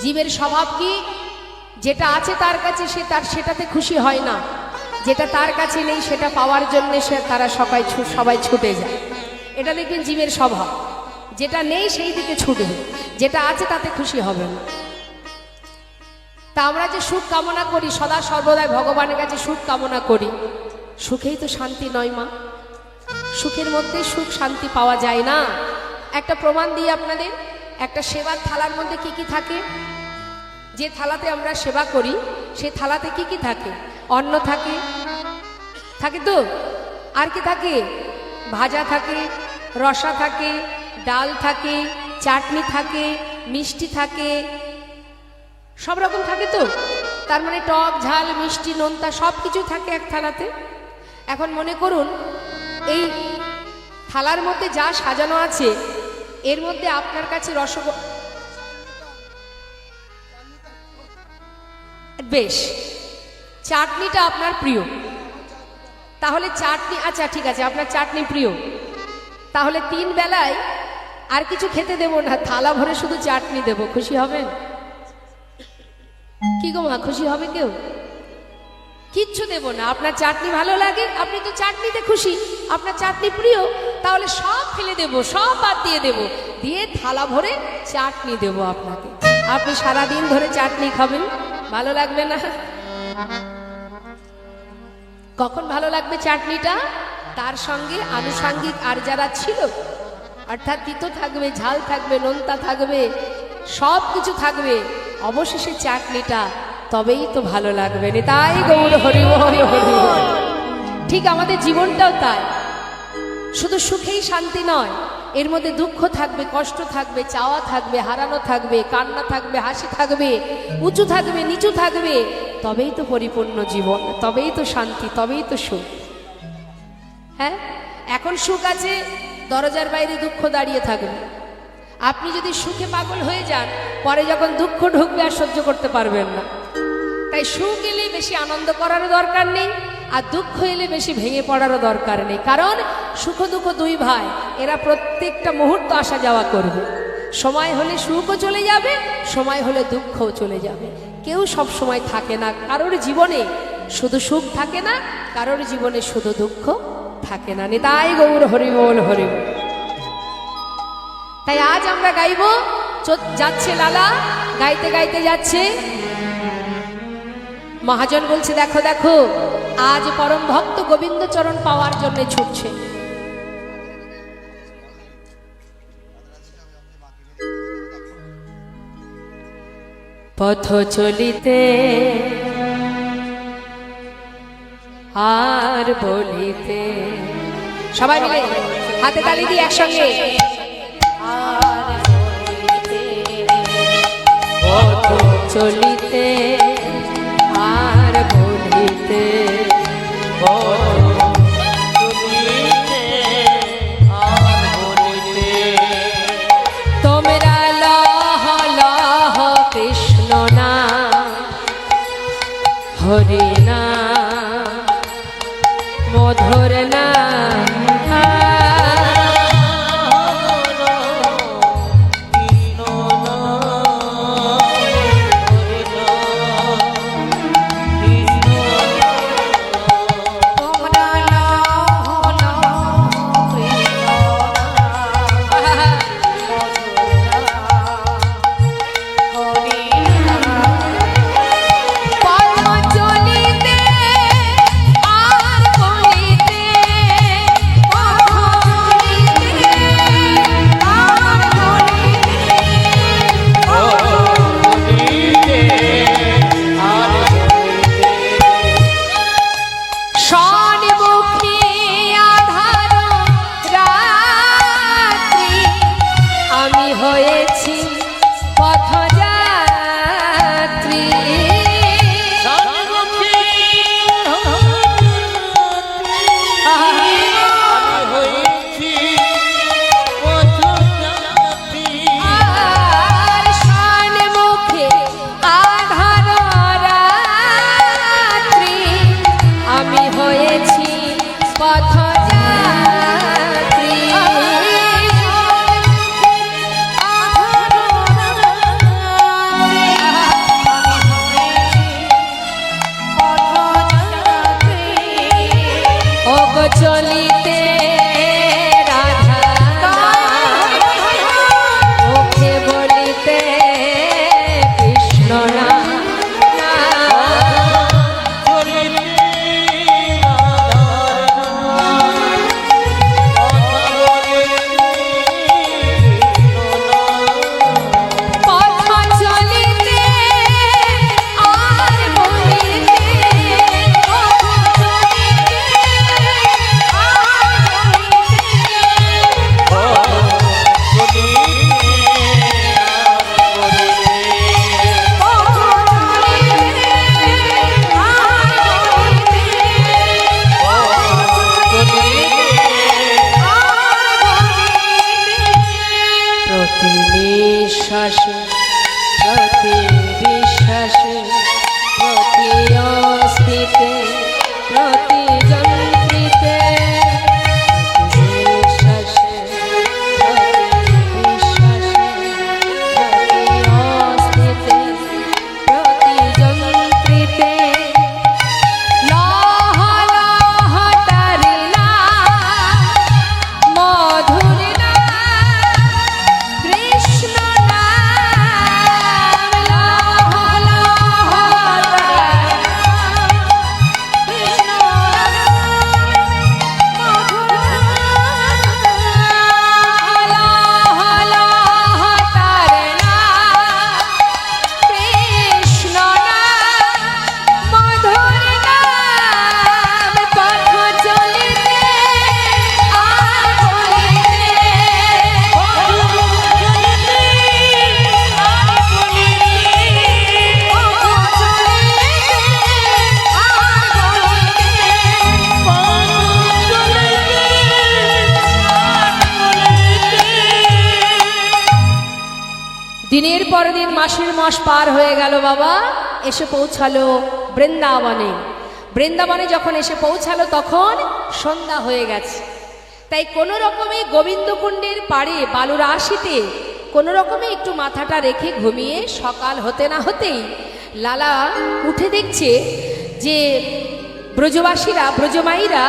জীবের স্বভাব কি? যেটা আছে তার কাছে সে সেটাতে খুশি হয় না, যেটা তার কাছে নেই সেটা পাওয়ার জন্য তারা সবাই ছুটে যায়। এটা দেখবেন জীবের স্বভাব। যেটা নেই সেই দিকে ছুটবে, যেটা আছে তাতে খুশি হবে না। তা আমরা যে সুখ কামনা করি, সদা সর্বদাই ভগবানের কাছে সুখ কামনা করি, সুখেই তো শান্তি নয় মা। সুখের মধ্যে সুখ শান্তি পাওয়া যায় না। একটা প্রমাণ দিই আপনাদের। একটা সেবার থালার মধ্যে কি কি থাকে? যে থালাতে আমরা সেবা করি সেই থালাতে কি কি থাকে? অন্ন থাকে, থাকে তো? আর কি থাকে? ভাজা থাকে, রসা থাকে, ডাল থাকে, চাটনি থাকে, মিষ্টি থাকে, সব রকম থাকে তো। তার মানে টক ঝাল মিষ্টি নোনতা সব কিছু থাকে এক থালাতে। এখন মনে করুন এই থালার মধ্যে যা সাজানো আছে এর মধ্যে আপনার কাছে বেশ চাটনিটা আপনার প্রিয়, তাহলে চাটনি, আচ্ছা ঠিক আছে আপনার চাটনি প্রিয়, তাহলে 3 বেলায় আর কিছু খেতে দেব না, থালা ভরে শুধু চাটনি দেব, খুশি হবেন? কি গো মা, খুশি হবে কেউ? কিচ্ছু দেব না। আপনার চাটনি ভালো লাগে, আপনি তো চাটনিতে খুশি, আপনার চাটনি প্রিয়, তাহলে সব ফেলে দেব, সব বাদ দিয়ে দেব, দিয়ে থালা ভরে চাটনি দেব আপনাকে। আপনি সারাদিন ধরে চাটনি খাবেন, ভালো লাগবে না? কখন ভালো লাগবে চাটনিটা? তার সঙ্গে আনুষঙ্গিক আর যারা ছিল, অর্থাৎ তিতো থাকবে, ঝাল থাকবে, নোনতা থাকবে, সব কিছু থাকবে, অবশেষে চাটনিটা, তবেই তো ভালো লাগবে। তাই গৌর হরি হরি হরি। ঠিক আমাদের জীবনটাও তাই। শুধু সুখেই শান্তি নয়, এর মধ্যে দুঃখ থাকবে, কষ্ট থাকবে, চাওয়া থাকবে, হারানো থাকবে, কান্না থাকবে, হাসি থাকবে, উঁচু থাকবে, নিচু থাকবে, তবেই তো পরিপূর্ণ জীবন, তবেই তো শান্তি, তবেই তো সুখ। হ্যাঁ, এখন সুখ আছে, দরজার বাইরে দুঃখ দাঁড়িয়ে থাকবে। আপনি যদি সুখে পাগল হয়ে যান, পরে যখন দুঃখ ঢুকবে আর সহ্য করতে পারবেন না। তাই সুখ এলে বেশি আনন্দ করারও দরকার নেই, আর দুঃখ এলে বেশি ভেঙে পড়ারও দরকার নেই। কারণ সুখ দুঃখ দুই ভাই, এরা প্রত্যেকটা মুহূর্ত আসা যাওয়া করবে। সময় হলে সুখও চলে যাবে, সময় হলে দুঃখও চলে যাবে। কেউ সব সময় থাকে না, কারোর জীবনে শুধু সুখ থাকে না, কারোর জীবনে শুধু দুঃখ থাকে না। নিতাই গৌর হরি বল হরি বল। তাই আজ আমরা গাইব, যাচ্ছে লালা, গাইতে গাইতে যাচ্ছে। মহাজন বলছে, দেখো দেখো আজ পরম ভক্ত গোবিন্দ চরণ পাওয়ার জন্য ছুটছে। পথ চলিতে আর বলিতে, সবাই মিলে হাতে তালি দিয়ে একসঙ্গে। চলিতে আর বলিতে, তোমরা লহ লহ কৃষ্ণ নাম, হরি নাম, মধুর নাম। চলিতে রাধা মুখে বলিতে কৃষ্ণ নাম, নিঃশ্বাসে প্রতি বিশ্বাসে প্রতি অস্থিতে প্রতি যন্ত্রিতে, নিঃশ্বাসে প্রতি বিশ্বাসে প্রতি অস্থিতে প্রতি যন্ত্রিতে, লহ লহ তারি নাম, মধুর দিনের পর দিন মাসের মাস পার হয়ে গেল। বাবা এসে পৌঁছালো বৃন্দাবনে। বৃন্দাবনে যখন এসে পৌঁছালো তখন সন্ধ্যা হয়ে গেছে। তাই কোনো রকমে গোবিন্দকুণ্ডের পাড়ে বালুরাশিতে কোনো রকমে একটু মাথাটা রেখে ঘুমিয়ে সকাল হতে না হতেই লালা উঠে দেখছে যে ব্রজবাসীরা ব্রজমাইরা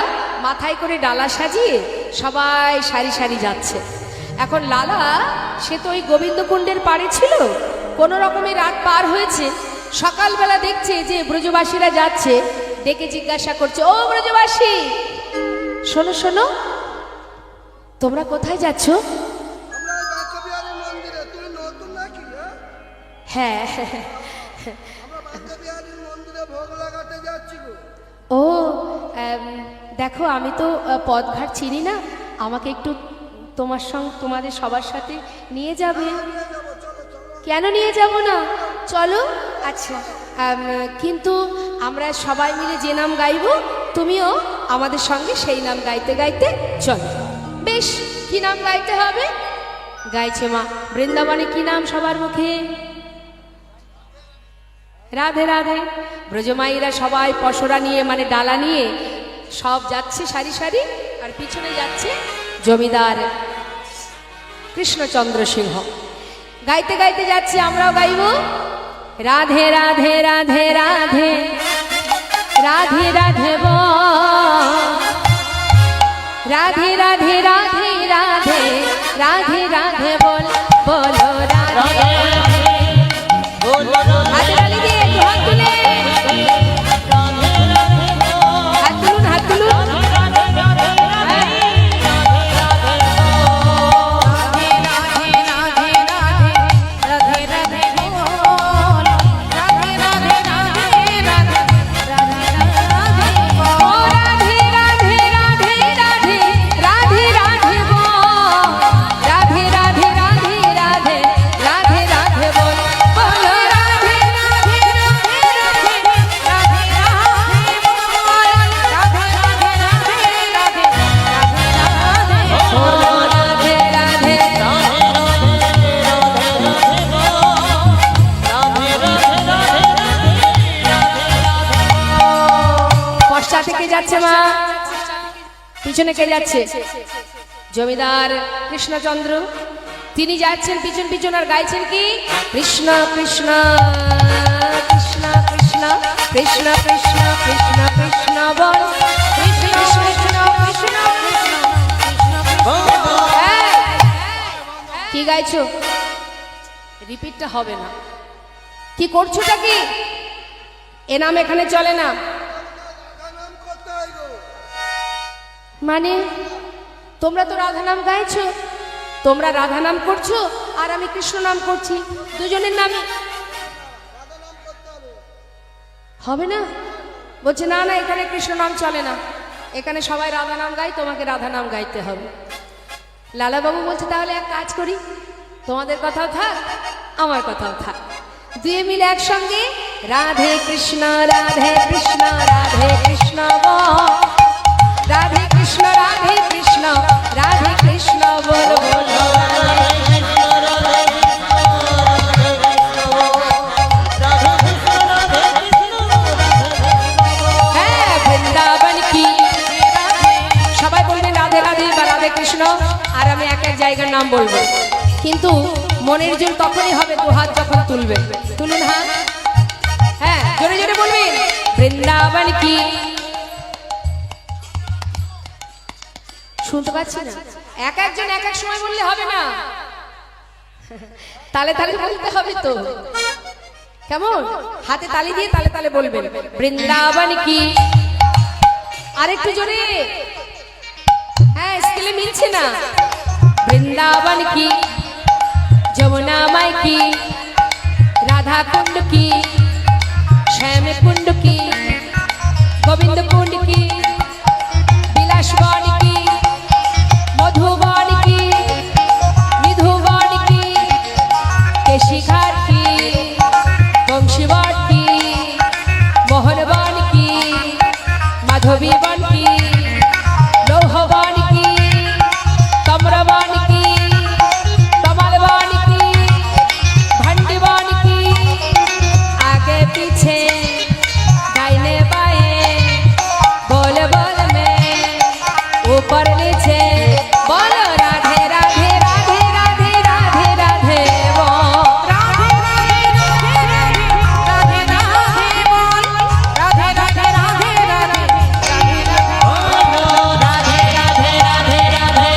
মাথায় করে ডালা সাজিয়ে সবাই সারি সারি যাচ্ছে। এখন লালা সে তো ওই গোবিন্দকুণ্ডের পাড়ে ছিল, কোনো রকমে রাত পার হয়েছে। সকালবেলা দেখছে যে ব্রজবাসীরা যাচ্ছে, ডেকে জিজ্ঞাসা করছে, ও ব্রজবাসী শোনো শোনো, তোমরা কোথায় যাচ্ছ? হ্যাঁ ও দেখো আমি তো পথঘাট চিনি না, আমাকে একটু তোমার সঙ্গে তোমাদের সবার সাথে নিয়ে যাবে। কেন নিয়ে যাব না? চলো। আচ্ছা, কিন্তু আমরা সবাই মিলে যে নাম গাইবো তুমিও আমাদের সঙ্গে সেই নাম গাইতে গাইতে চলো। বেশ, কি নাম গাইতে হবে? গাইছে মা বৃন্দাবনে কি নাম সবার মুখে? রাধে রাধে। ব্রজমাইরা সবাই পসরা নিয়ে মানে ডালা নিয়ে সব যাচ্ছে সারি সারি, আর পিছনে যাচ্ছে জমিদার কৃষ্ণচন্দ্র সিংহ। গাইতে গাইতে যাচ্ছে, আমরাও গাইব। রাধে রাধে রাধে রাধে রাধে রাধে রাধে রাধে রাধে রাধে রাধে রাধে বল বলো রাধে। হাত তালি দিয়ে একটু হাত তুলে, হাত তুলুন, হাত তুলুন। যাচ্ছে মা, পিছনে কে যাচ্ছে? জমিদার কৃষ্ণচন্দ্র, তিনি যাচ্ছেন পিছন পিছন, আর গাইছেন কি? কৃষ্ণ কৃষ্ণ কৃষ্ণ কৃষ্ণ কৃষ্ণ কৃষ্ণ কৃষ্ণ কৃষ্ণ বল কৃষ্ণ কৃষ্ণ কৃষ্ণ কৃষ্ণ। কি গাইছো? রিপিটটা হবে না। কি করছোটা কি? এ নাম এখানে চলে না। মানে তোমরা তো রাধা নাম গাইছো, তোমরা রাধা নাম করছো আর আমি কৃষ্ণ নাম করছি, দুজনের নামে হবে না? বলছে না না, এখানে কৃষ্ণ নাম চলে না, এখানে সবাই রাধা নাম গাই, তোমাকে রাধা নাম গাইতে হবে। লালাবাবু বলছে তাহলে এক কাজ করি, তোমাদের কথাও থাক আমার কথাও থাক, দুয়ে মিলে একসঙ্গে রাধে কৃষ্ণ রাধে কৃষ্ণ রাধে কৃষ্ণ রাধে কৃষ্ণ রাধে কৃষ্ণ রাধে কৃষ্ণ বল বল। হ্যাঁ, বৃন্দাবন কি, সবাই বলবেন রাধে রাধে বা রাধে কৃষ্ণ, আর আমি এক এক জায়গার নাম বলবো, কিন্তু মনের জোর তখনই হবে দু হাত যখন তুলবে। তুলুন হাত, হ্যাঁ জোরে জোরে বলবেন বৃন্দাবন কি। শুনতে পাচ্ছি না, এক একজন এক এক সময় বললে হবে না, তালে তালে বলতে হবে তো, কেমন? হাতে তালি দিয়ে তালে তালে বলবেন বৃন্দাবন কি। আরেকটু জোরে, হ্যাঁ স্কেলে মিলছে না। বৃন্দাবন কি, যমুনা মাই কি, রাধা কুণ্ড কি, শ্যাম কুণ্ড কি, গোবিন্দ কুণ্ড কি, বিলাস বন কি, মধুবন কি, মৃধুবন কি, কেশিঘাট কি, বংশীবন কি, মোহনবন কি, মাধবীবন কি, লৌহবন কি, কমরবন কি, কমলবন কি, ভন্ডিবন কি, आगे पीछे दाहिने बाएं बोल बोल में ऊपर नीचे बोलो राधे राधे राधे राधे राधे राधे वो राधे राधे राधे राधे राधे बोल राधे राधे राधे राधे राधे राधे राधे राधे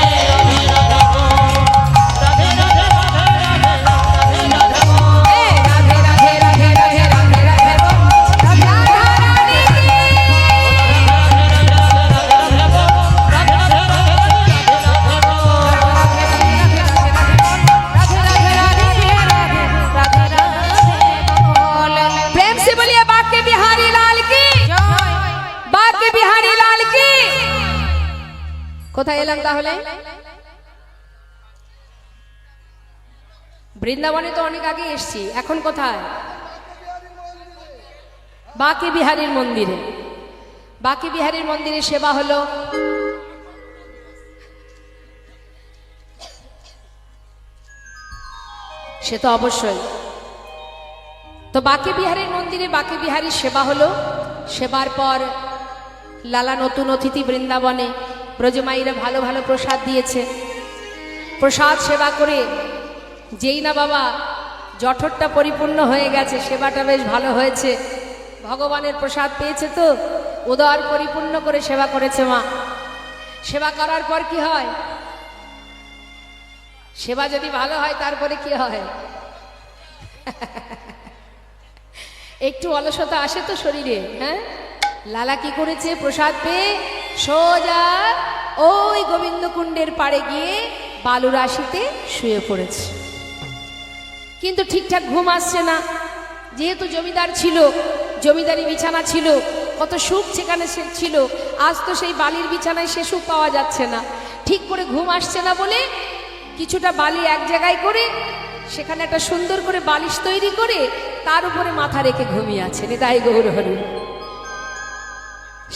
কোথায় এলাম তাহলে? বৃন্দাবনে তো অনেক আগে এসছি, এখন কোথায়? বাঁকে বিহারীর মন্দিরে। বাঁকে বিহারীর মন্দিরে সেবা হলো। সে তো অবশ্যই। তো বাঁকে বিহারীর মন্দিরে বাঁকে বিহারীর সেবা হলো। সেবার পর লালা নতুন অতিথি বৃন্দাবনে, ব্রজমাইরা ভালো ভালো প্রসাদ দিয়েছে। প্রসাদ সেবা করে যেই না বাবা জঠরটা পরিপূর্ণ হয়ে গেছে, সেবাটা বেশ ভালো হয়েছে, ভগবানের প্রসাদ পেয়েছে তো উদর পরিপূর্ণ করে সেবা করেছে মা। সেবা করার পর কি হয়? সেবা যদি ভালো হয় তারপরে কি হয়? একটু অলসতা আসে তো শরীরে। হ্যাঁ, লালা কি করেছে? প্রসাদ পেয়ে সোজা ওই গোবিন্দ কুণ্ডের পাড়ে গিয়ে বালু রাশিতে শুয়ে পড়েছে। কিন্তু ঠিকঠাক ঘুম আসছে না, যেহেতু জমিদার ছিল, জমিদারি বিছানা ছিল, কত সুখ সেখানে ছিল। আজ তো সেই বালির বিছানায় সে সুখ পাওয়া যাচ্ছে না। ঠিক করে ঘুম আসছে না বলে কিছুটা বালি এক জায়গায় করে সেখানে একটা সুন্দর করে বালিশ তৈরি করে তার উপরে মাথা রেখে ঘুমিয়ে আছে। নিতাই গৌর হরি।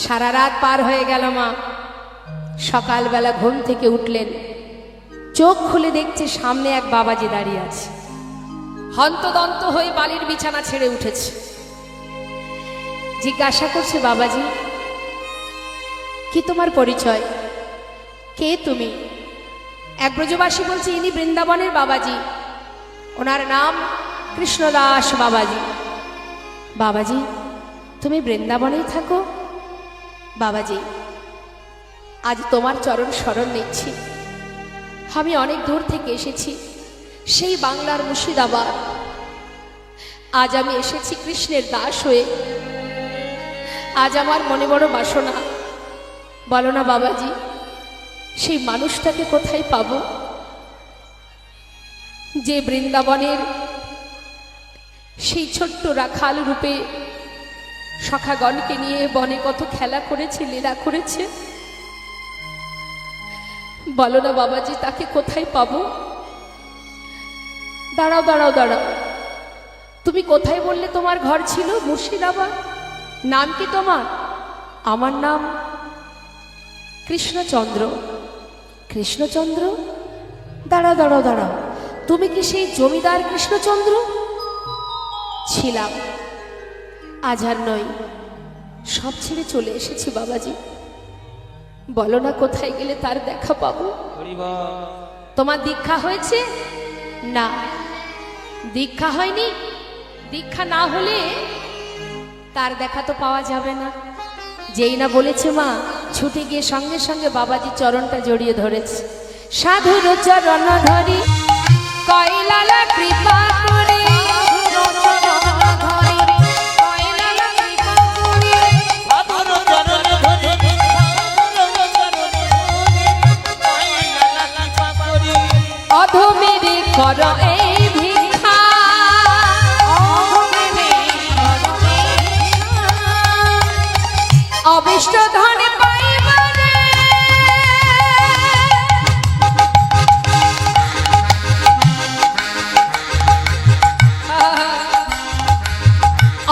সারা রাত পার হয়ে গেল মা। সকালবেলা ঘুম থেকে উঠলেন, চোখ খুলে দেখছে সামনে এক বাবাজি দাঁড়িয়ে আছে। হন্তদন্ত হয়ে বালির বিছানা ছেড়ে উঠেছে। জিজ্ঞাসা করছে, বাবাজি কি তোমার পরিচয়? কে তুমি? এক ব্রজবাসী বলছে, ইনি বৃন্দাবনের বাবাজি, ওনার নাম কৃষ্ণদাস বাবাজি। বাবাজি তুমি বৃন্দাবনেই থাকো? বাবাজি আজ তোমার চরণ শরণ নিচ্ছি। আমি অনেক দূর থেকে এসেছি, সেই বাংলার মুর্শিদাবাদ। আজ আমি এসেছি কৃষ্ণের দাস হয়ে। আজ আমার মনে বড় বাসনা। বলো না বাবাজি, সেই মানুষটাকে কোথায় পাবো যে বৃন্দাবনের সেই ছোট্ট রাখাল রূপে সখাগণকে নিয়ে বনে কত খেলা করেছে, লীলা করেছে? বলো না বাবাজি, তাকে কোথায় পাবো? দাঁড়াও দাঁড়াও দাঁড়াও, তুমি কোথায় বললে তোমার ঘর ছিল? মুর্শিদাবাদ। নাম কি তোমার? আমার নাম কৃষ্ণচন্দ্র। কৃষ্ণচন্দ্র? দাঁড়াও দাঁড়াও দাঁড়াও, তুমি কি সেই জমিদার কৃষ্ণচন্দ্র? ছিলাম, আজ আর নই, সব ছেড়ে চলে এসেছি বাবাজি। বলো না কোথায় গেলে তার দেখা পাবো? তোমার দীক্ষা হয়েছে? না, দীক্ষা হয়নি। দীক্ষা না হলে তার দেখা তো পাওয়া যাবে না। যেই না বলেছে মা, ছুটে গিয়ে সঙ্গে সঙ্গে বাবাজি চরণটা জড়িয়ে ধরেছে। সাধুর চরণ ধরি কয়লালা কৃপা করে, অধমেরে কর এই ভিক্ষা, অবিষ্ট ধনে পাইবারে,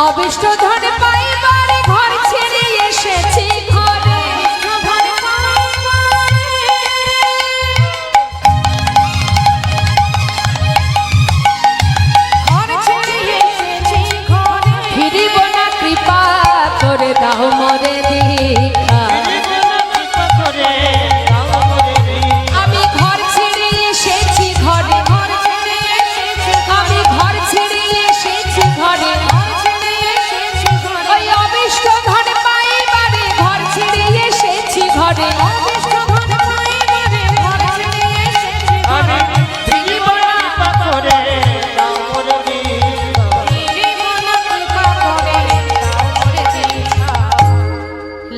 অবিষ্ট ধনে পাইবারে ঘর ছেড়ে এসেছি ঘরে। ফিরিব না, কৃপা করে দাও মরে দীক্ষা। আমি ঘর ছেড়ে এসেছি ঘরে, আমি ঘর ছেড়ে এসেছি ঘরে। ওই অবিষ্ট ধন পাইবারে ঘর ছেড়ে এসেছি ঘরে।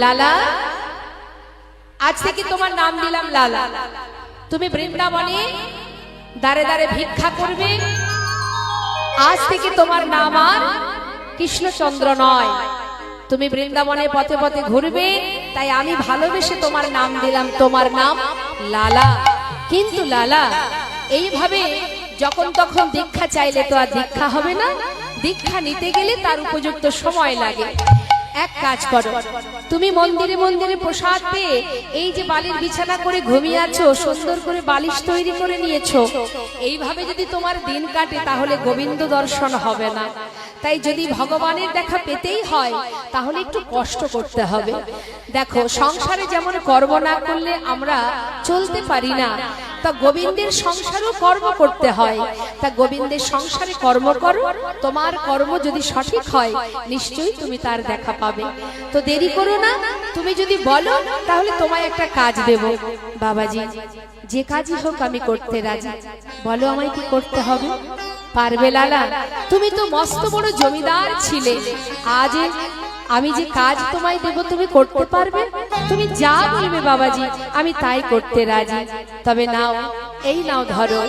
লালা, আজ থেকে তোমার নাম দিলাম লালা। তুমি বৃন্দাবনে দাঁড়ে দাঁড়ে ভিক্ষা করবে। আজ থেকে তোমার নাম আর কৃষ্ণচন্দ্র নয়, তুমি বৃন্দাবনে পথে পথে ঘুরবে। তাই আমি ভালোবেসে তোমার নাম দিলাম, তোমার নাম লালা। কিন্তু লালা, এইভাবে যখন তখন দীক্ষা চাইলে তো আর দীক্ষা হবে না। দীক্ষা নিতে গেলে তার উপযুক্ত সময় লাগে। এক কাজ করো, তুমি মন্দিরে মন্দিরে প্রসাদ পেয়ে এই যে বালির বিছানা করে ঘুমিয়ে আছো, সুন্দর করে বালিশ তৈরি করে নিয়েছো, এইভাবে যদি তোমার দিন কাটে তাহলে গোবিন্দ দর্শন হবে না। তাই যদি ভগবানের দেখা পেতেই হয় তাহলে একটু কষ্ট করতে হবে। দেখো, সংসারে যেমন কর্ম না করলে আমরা চলতে পারি না, তা গোবিন্দের সংসারও কর্ম করতে হয়। তা গোবিন্দের সংসারে কর্ম করো, তোমার কর্ম যদি সঠিক হয় নিশ্চয়ই তুমি তার দেখা পাবে। তো দেরি করো না, তুমি যদি বলো তাহলে তোমায় একটা কাজ দেব। বাবাজি, যে কাজই হোক আমি করতে রাজি, বলো আমায় কি করতে হবে? পারবে লালা? তুমি তো মস্ত বড় জমিদার ছিলে, আজ আমি যে কাজ তোমায় দেব তুমি করতে পারবে? তুমি যা বলবে বাবাজি আমি তাই করতে রাজি। তবে নাও, এই নাও, ধরো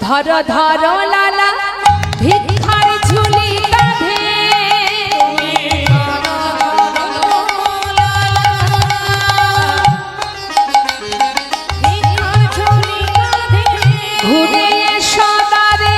ধরো ধরো লালা ভিক্ষার ঝুলি কাঁধে, ঘুরে এসো দ্বারে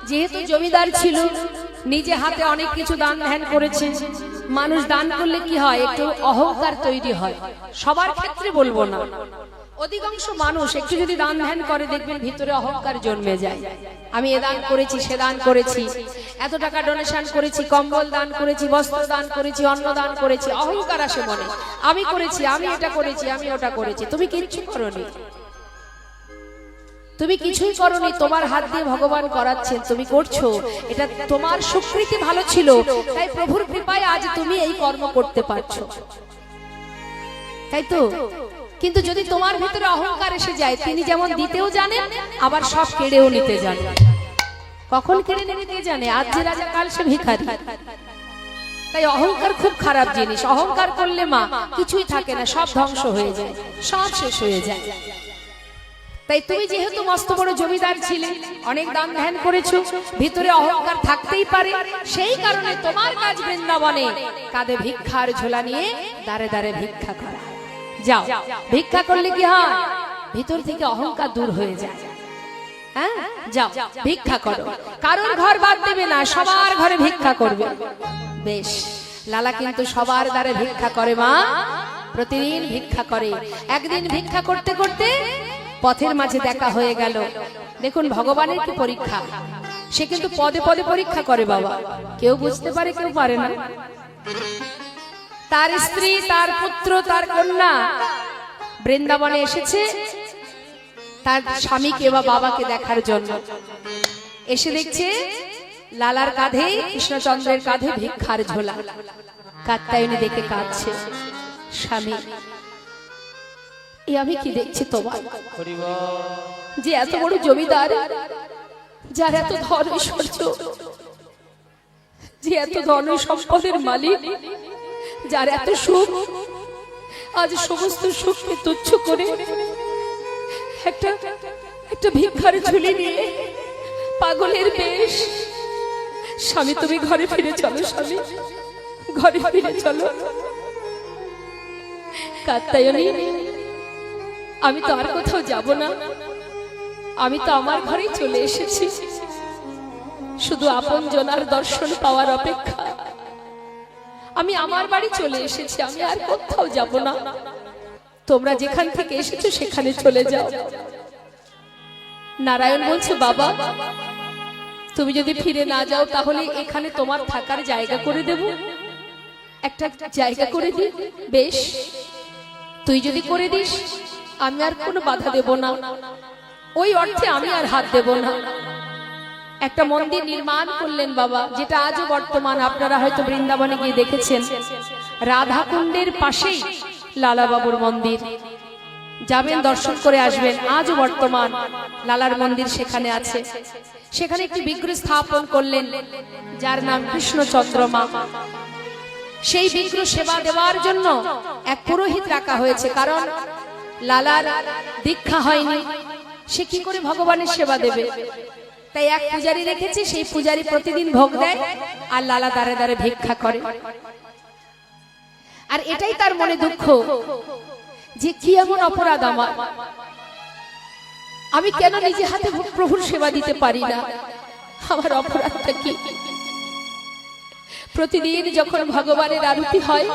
যেহেতু জমিদার ছিল, নিজে হাতে অনেক কিছু দান ধ্যান করেছে। মানুষ দান করলে কি হয়, একটু অহংকার তৈরি হয়। সবার ক্ষেত্রে বলবো না, অধিকাংশ মানুষ একটু যদি দান ধ্যান করে দেখবেন ভিতরে অহংকার জন্মে যায়। আমি এ দান করেছি, সে দান করেছি, এত টাকা ডোনেশন করেছি, কম্বল দান করেছি, বস্ত্র দান করেছি, অন্ন দান করেছি, অহংকার আসে মনে। আমি করেছি, আমি এটা করেছি, আমি ওটা করেছি। তুমি কিচ্ছু করোনি, তুমি কিছুই করোনি, তোমার হাত দিয়ে ভগবান করাচ্ছেন, তুমি করছো। এটা তোমার সুকৃতি ভালো ছিল, তাই প্রভুর কৃপায় আজ তুমি এই কর্ম করতে পারছো, তাই তো। কিন্তু যদি তোমার ভিতরে অহংকার এসে যায়, তিনি যেমন দিতেও জানেন আবার সব কেড়েও নিতে জানেন। কখন কেড়ে নেবে কে জানে, আজ যে রাজা কাল সে ভিখারি। তাই অহংকার খুব খারাপ জিনিস। অহংকার করলে মা কিছুই থাকে না, সব ধ্বংস হয়ে যায়, সব শেষ হয়ে যায়। তাই তুমি যেহেতু মস্ত বড় জমিদার ছিলে, অনেক দান ধ্যান করেছো, ভিতরে অহংকার থাকতেই পারে। সেই কারণে তোমার কাজ বৃন্দাবনে কাঁধে ভিক্ষার ঝোলা নিয়ে দাঁড়ে দাঁড়ে ভিক্ষা করা। যাও, ভিক্ষা করলে কি হয়, ভিতর থেকে অহংকার দূর হয়ে যায়। হ্যাঁ, যাও ভিক্ষা করো, কারোর ঘর বাদ দেবে না, সবার ঘরে ভিক্ষা করবে। বেশ, লালা কিন্তু সবার দ্বারে ভিক্ষা করে মা, প্রতিদিন ভিক্ষা করে। একদিন ভিক্ষা করতে করতে পথের মাঝে দেখা হয়ে গেল। দেখুন ভগবানের কি পরীক্ষা, সে কিন্তু পদে পদে পরীক্ষা করে বাবা, কেউ বুঝতে পারে কেউ পারে না। তার স্ত্রী, তার পুত্র, তার কন্যা বৃন্দাবনে এসেছে তার স্বামীকে বা বাবাকে দেখার জন্য। এসে দেখছে লালার কাঁধে, কৃষ্ণচন্দ্রের কাঁধে ভিক্ষার ঝোলা। কাত্যায়নী দেখে কাঁদছে, স্বামী আমি কি দেখছি তোমার, যে এত বড় জমিদার, যার এত ধন ঐশ্বর্য, যে এত ধন সম্পদের মালিক, যার এত সুখ, আজ সমস্ত সুখকে তুচ্ছ করে একটা ভিক্ষার ঝুলি নিয়ে পাগলের বেশ। স্বামী তুমি ঘরে ফিরে চলো, স্বামী ঘরে ফিরে চলো। কাত্যায়নী আমি তো আর কোথাও যাব না, আমি তো আমার ঘরেই চলে এসেছি, শুধু আপন জনার দর্শন পাওয়ার অপেক্ষা। আমি আমার বাড়ি চলে এসেছি, আমি আর কোথাও যাব না, তোমরা যেখান থেকে এসেছো সেখানে চলে যাও। নারায়ণ বলছে, বাবা তুমি যদি ফিরে না যাও তাহলে এখানে তোমার থাকার জায়গা করে দেব, একটা জায়গা করে দি। বেশ, তুই যদি করে দিস আমি আর কোনো বাধা দেব না, ওই অর্থে আমি আর হাত দেব না। একটা মন্দির নির্মাণ করলেন বাবা, যেটা আজও বর্তমান। আপনারা হয়তো বৃন্দাবনে গিয়ে দেখেছেন, রাধা কুণ্ডের পাশেই লালা বাবুর মন্দির, যাবেন দর্শন করে আসবেন। আজও বর্তমান লালার মন্দির সেখানে আছে। সেখানে একটি বিগ্রহ স্থাপন করলেন যার নাম কৃষ্ণচন্দ্রমা। সেই বিগ্রহ সেবা দেওয়ার জন্য এক পুরোহিত রাখা হয়েছে, কারণ লালার দীক্ষা হয়নি, সে কি করে ভগবানের সেবা দেবে। তাই এক পূজারী রেখেছে, সেই পূজারী প্রতিদিন ভোগ দেয় আর লালা দাঁড়ে দাঁড়ে ভিক্ষা করে। আর এটাই তার মনে দুঃখ যে কি এমন অপরাধ আমার, আমি কেন নিজে হাতে প্রভুর সেবা দিতে পারি না, আমার অপরাধটা কি। প্রতিদিন যখন ভগবানের আরতি হয়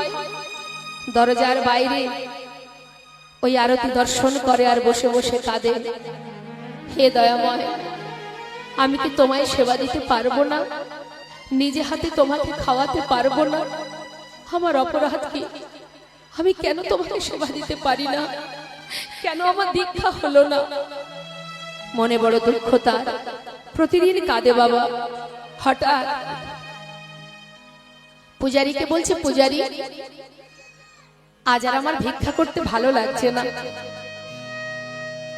দরজার বাইরে ওই আরতি দর্শন করে আর বসে বসে কাঁদে, হে দয়াময় আমি কি তোমায় সেবা দিতে পারবো না, নিজে হাতে তোমাকে খাওয়াতে পারবো না, আমার অপরাধ কি, আমি কেন তোমাকে সেবা দিতে পারি না, কেন আমার দীক্ষা হলো না। মনে বড় দুঃখ তার, প্রতিদিন কাঁদে বাবা। হঠাৎ পূজারীকে বলছে, পূজারী আজ আর আমার ভিক্ষা করতে ভালো লাগছে না,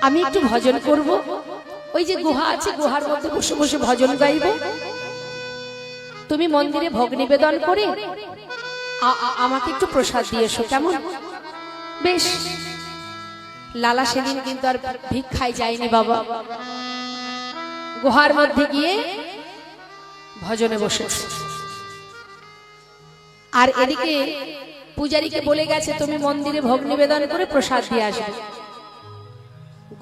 আমি একটু ভজন করব, ওই যে গুহা আছে গুহার মধ্যে বসে বসে ভজন গাইব, তুমি মন্দিরে ভোগ নিবেদন করে আমাকে একটু প্রসাদ দিয়ে এসো, কেমন? বেশ। লালা সেদিন কিন্তু আর ভিক্ষায় যায়নি বাবা, গুহার মধ্যে গিয়ে ভজনে বসেছে। আর এদিকে পূজারীকে বলে গেছে তুমি মন্দিরে ভোগ নিবেদন করে প্রসাদ দিয়ে আসবে।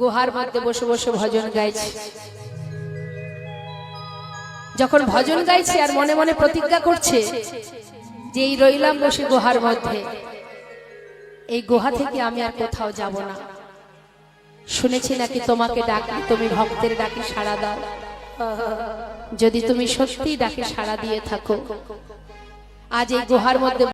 গুহার মধ্যে বসে বসে ভজন গাইছে। যখন ভজন গাইছে আর মনে মনে প্রতিজ্ঞা করছে যে এই রইলাম বসে গুহার মধ্যে, এই গুহা থেকে আমি আর কোথাও যাব না, শুনেছি নাকি তোমাকে ডাকি তুমি ভক্তের ডাকে সাড়া দাও, যদি তুমি সত্যি ডাকে সাড়া দিয়ে থাকো আজ এই গুহার মধ্যে